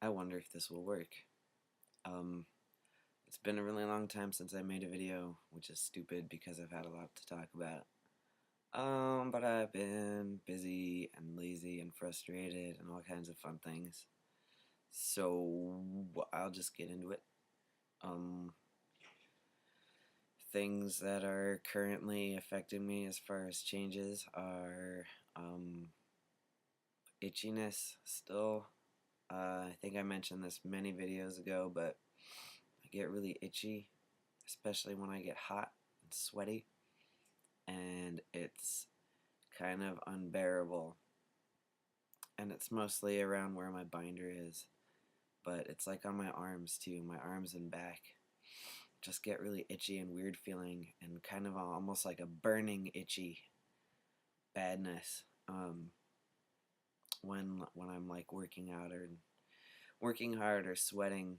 I wonder if this will work. Um, it's been a really long time since I made a video, which is stupid because I've had a lot to talk about. But I've been busy and lazy and frustrated and all kinds of fun things. So I'll just get into it. Um, Things that are currently affecting me as far as changes are itchiness still. I think I mentioned this many videos ago, but I get really itchy, especially when I get hot and sweaty, and it's kind of unbearable. And it's mostly around where my binder is, but it's like on my arms too. My arms and back just get really itchy and weird feeling, and kind of almost like a burning itchy badness when I'm like working out or working hard or sweating,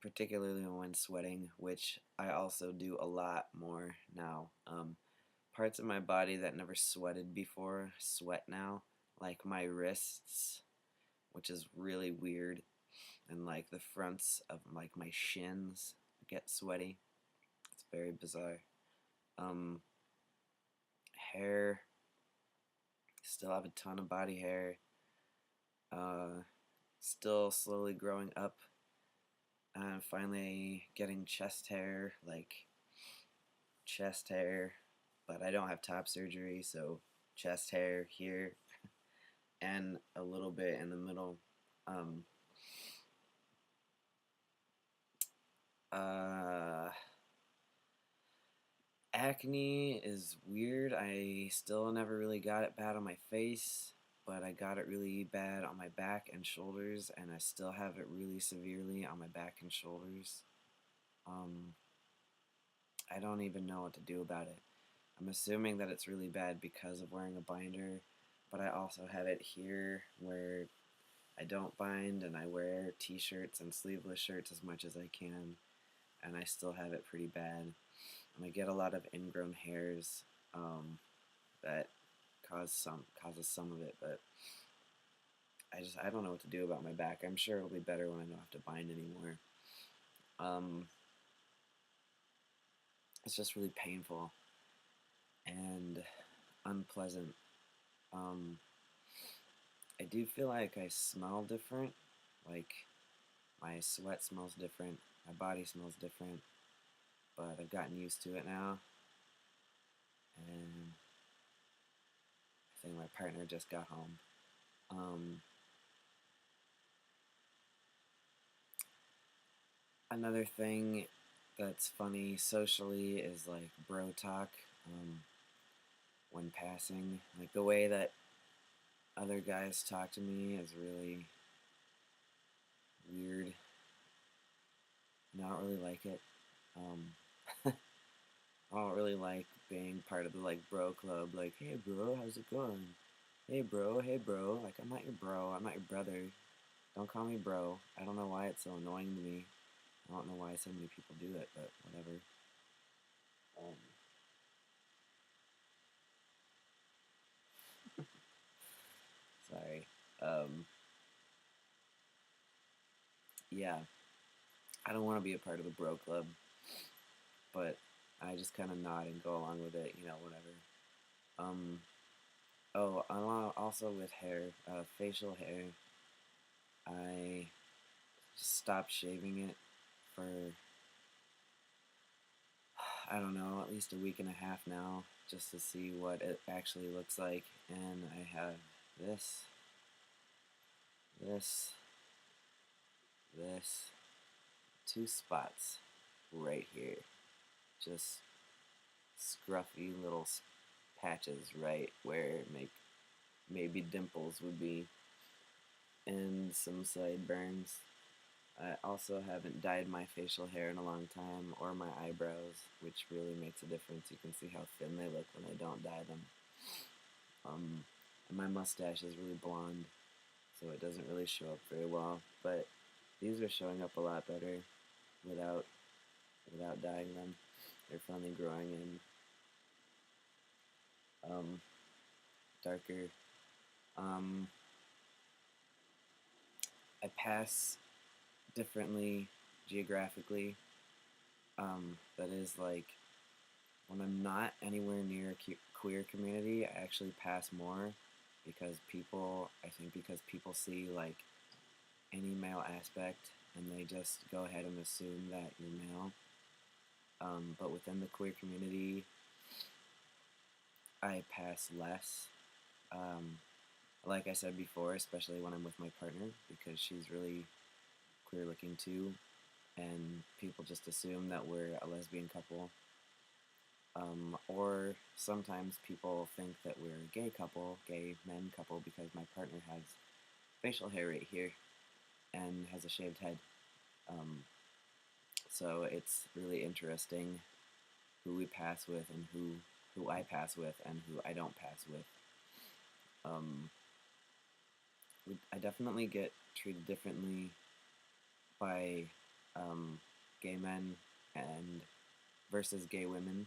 particularly when sweating, which I also do a lot more now. Parts of my body that never sweated before sweat now, like my wrists, which is really weird, and like the fronts of like my shins get sweaty. It's very bizarre. Um, Hair, still have a ton of body hair. Still slowly growing up. I'm finally getting chest hair, but I don't have top surgery, so chest hair here and a little bit in the middle. Um, uh, Acne is weird. I still never really got it bad on my face, but I got it really bad on my back and shoulders, and I still have it really severely on my back and shoulders. Um, I don't even know what to do about it. I'm assuming that it's really bad because of wearing a binder, but I also have it here where I don't bind and I wear t-shirts and sleeveless shirts as much as I can, and I still have it pretty bad. And I get a lot of ingrown hairs that causes some of it, but I don't know what to do about my back. I'm sure it'll be better when I don't have to bind anymore. Um, it's just really painful and unpleasant. Um, I do feel like I smell different, like my sweat smells different, my body smells different, but I've gotten used to it now, and I think my partner just got home. Um, Another thing that's funny socially is like bro talk when passing. Like the way that other guys talk to me is really weird. And I don't really like it. I don't really like being part of the like bro club. Like, hey bro, how's it going? Hey bro. Like, I'm not your bro. I'm not your brother. Don't call me bro. I don't know why it's so annoying to me. I don't know why so many people do it, but whatever. Um, Sorry. Um, yeah, I don't want to be a part of the bro club, but I just kind of nod and go along with it, whatever. Um, oh, also with hair, facial hair, I just stopped shaving it for, I don't know, at least a week and a half now, just to see what it actually looks like, and I have this, this, this, two spots right here, just scruffy little patches right where maybe dimples would be, and some sideburns. I also haven't dyed my facial hair in a long time, or my eyebrows, which really makes a difference. You can see how thin they look when I don't dye them. And my mustache is really blonde, so it doesn't really show up very well. But these are showing up a lot better without dyeing them. They're finally growing in darker. Um, I pass differently geographically. That is like when I'm not anywhere near a queer community, I actually pass more because I think because people see like any male aspect and they just go ahead and assume that you're male. But within the queer community, I pass less. Um, like I said before, especially when I'm with my partner, because she's really queer looking too, and people just assume that we're a lesbian couple. Or sometimes people think that we're a gay couple, gay men couple, because my partner has facial hair right here and has a shaved head. Um, so it's really interesting who we pass with and who I pass with and who I don't pass with. Um, I definitely get treated differently by um, gay men and versus gay women.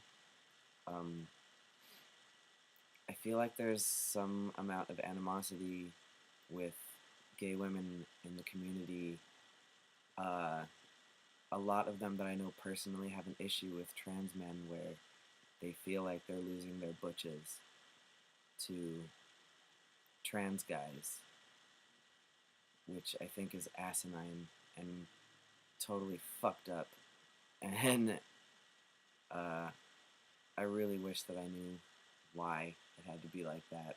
Um, I feel like there's some amount of animosity with gay women in the community. Uh, a lot of them that I know personally have an issue with trans men where they feel like they're losing their butches to trans guys, which I think is asinine and totally fucked up. And uh, I really wish that I knew why it had to be like that.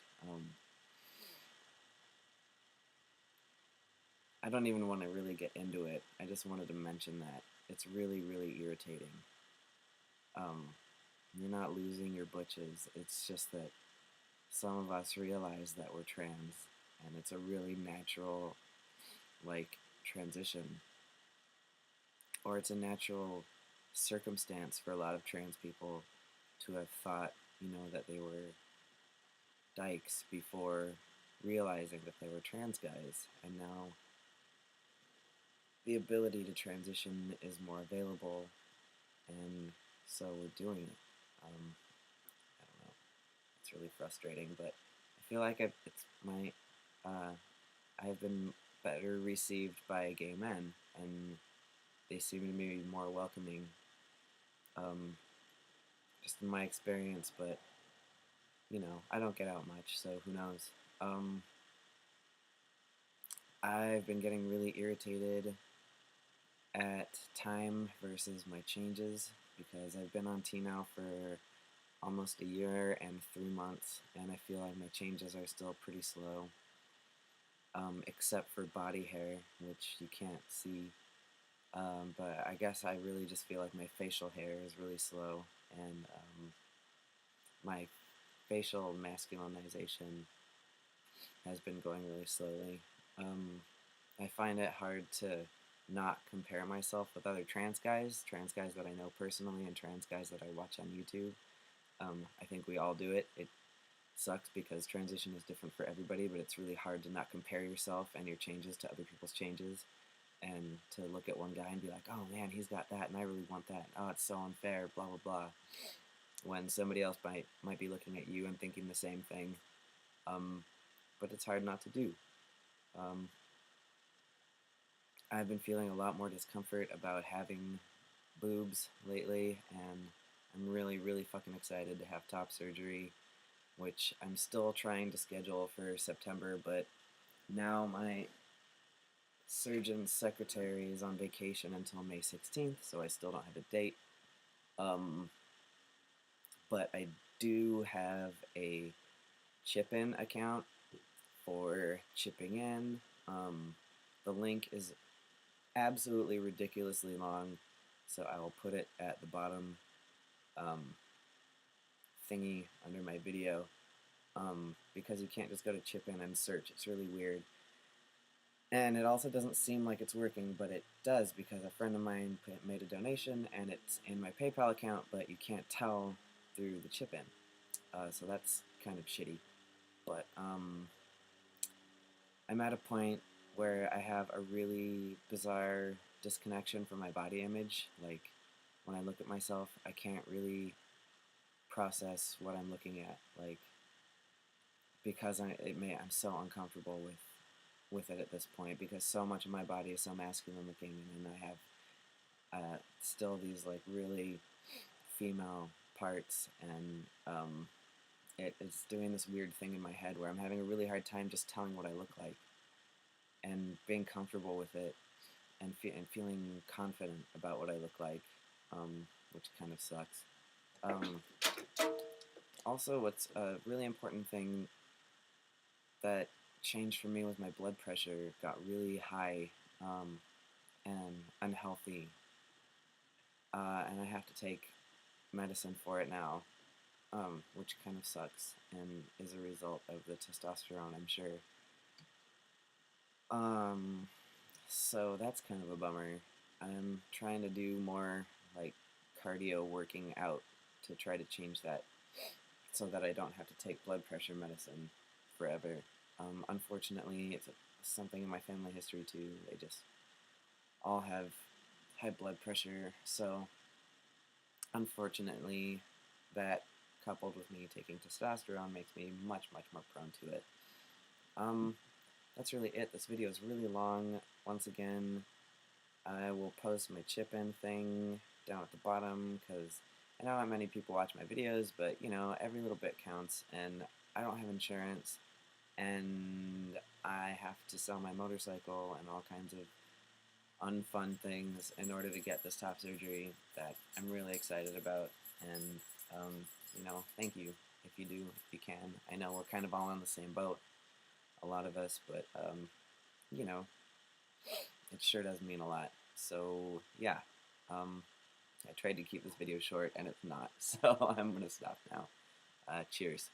I don't even want to really get into it. I just wanted to mention that it's really, really irritating. Um, you're not losing your butches. It's just that some of us realize that we're trans, and it's a really natural, like, transition, or it's a natural circumstance for a lot of trans people to have thought, that they were dykes before realizing that they were trans guys, and now the ability to transition is more available, and so we're doing it. I don't know. It's really frustrating, but I feel like I've been better received by gay men, and they seem to be more welcoming, um, just in my experience. But I don't get out much, so who knows? I've been getting really irritated at time versus my changes because I've been on T now for almost a year and 3 months, and I feel like my changes are still pretty slow, except for body hair, which you can't see. But I guess I really just feel like my facial hair is really slow, and my facial masculinization has been going really slowly. I find it hard to not compare myself with other trans guys that I know personally, and trans guys that I watch on YouTube. I think we all do it. It sucks because transition is different for everybody, but it's really hard to not compare yourself and your changes to other people's changes, and to look at one guy and be like, oh man, he's got that, and I really want that. Oh, it's so unfair, blah blah blah. When somebody else might be looking at you and thinking the same thing, but it's hard not to do. Um, I've been feeling a lot more discomfort about having boobs lately, and I'm really, really fucking excited to have top surgery, which I'm still trying to schedule for September, but now my surgeon's secretary is on vacation until May 16th, so I still don't have a date. Um, but I do have a ChipIn account for chipping in. The link is absolutely ridiculously long, so I will put it at the bottom um, thingy under my video, because you can't just go to ChipIn and search. It's really weird. And it also doesn't seem like it's working, but it does because a friend of mine made a donation and it's in my PayPal account, but you can't tell through the ChipIn. So that's kind of shitty. But I'm at a point where I have a really bizarre disconnection from my body image. Like, when I look at myself, I can't really process what I'm looking at. Like, because I'm so uncomfortable with with it at this point because so much of my body is so masculine looking, and I have still these like really female parts, and it is doing this weird thing in my head where I'm having a really hard time just telling what I look like and being comfortable with it, and feeling confident about what I look like, which kind of sucks. Um, Also, what's a really important thing that changed for me was my blood pressure got really high, and unhealthy, and I have to take medicine for it now, which kind of sucks and is a result of the testosterone, I'm sure. Um, so that's kind of a bummer. I'm trying to do more like cardio working out to try to change that so that I don't have to take blood pressure medicine forever. Unfortunately, it's something in my family history too. They just all have high blood pressure, so unfortunately, that coupled with me taking testosterone makes me much, much more prone to it. Um, that's really it. This video is really long. Once again, I will post my ChipIn thing down at the bottom because I know not many people watch my videos, but you know, every little bit counts, and I don't have insurance, and I have to sell my motorcycle and all kinds of unfun things in order to get this top surgery that I'm really excited about. And, you know, thank you if you do, if you can. I know we're kind of all in the same boat, a lot of us, but, you know, it sure does mean a lot. So, yeah, I tried to keep this video short, and it's not, so I'm going to stop now. Cheers.